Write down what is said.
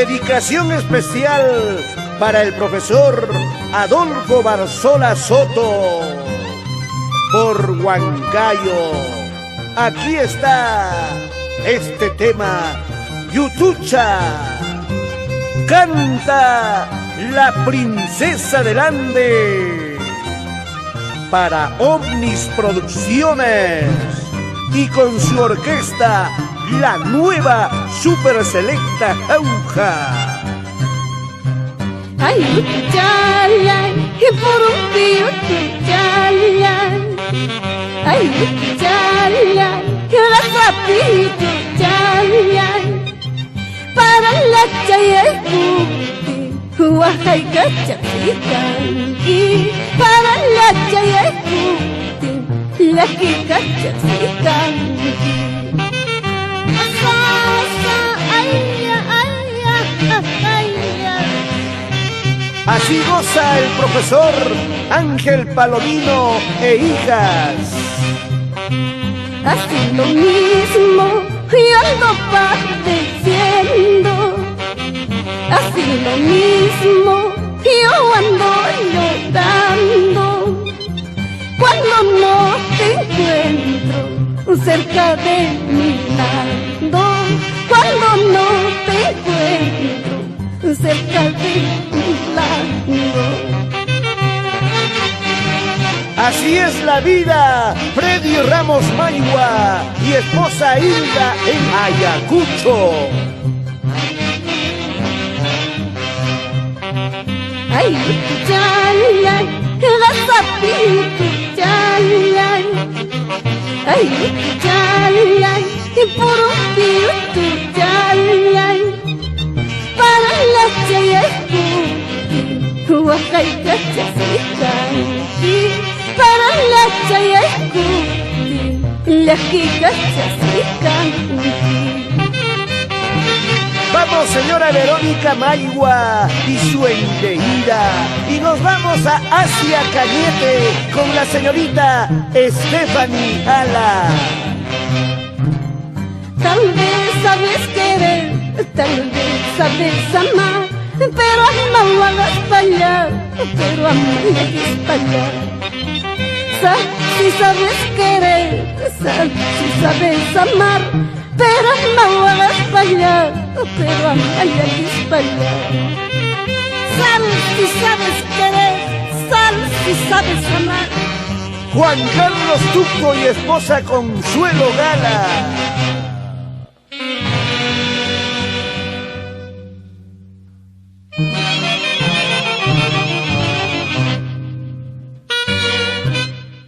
Dedicación especial para el profesor Adolfo Barzola Soto por Huancayo. Aquí está este tema, Yutucha. Canta la princesa del Ande para Omnis Producciones y con su orquesta la nueva Super Selecta Jauja. Ay, Yutuchalay, que por un pío Yutuchalay. Ay, Yutuchalay, que la sapito Yutuchalay. Para la chayaycuti, huajayca chapicanqui. Para la chayaycuti, la kika chapicanqui. Así goza el profesor Ángel Palomino e hijas. Así lo mismo yo ando padeciendo. Así lo mismo yo ando llorando. Cuando no te encuentro cerca de mi lado. Cuando no te encuentro cerca de mi lado. Así es la vida, Freddy Ramos Maigua y esposa Hilda en Ayacucho. Ay, Yutuchalay, la sapito Yutuchalay. Ay, Yutuchalay, y por un pío Yutuchalay. Para la chayaycuti, huajayca chapicanqui. Para la chayaycuti, la kika chapicanqui. Vamos, señora Verónica Maigua y su engreída. Y nos vamos a Asia Cañete con la señorita Stephanie Ala. Tal vez sabes querer, tal vez sabes amar, pero no lo hagas fallar, pero amar no es fallar. Si sabes querer, si sabes amar, pero no lo hagas fallar, pero amar no es fallar. Si sabes querer, si sabes amar. Juan Carlos Tuco y esposa Consuelo Gala.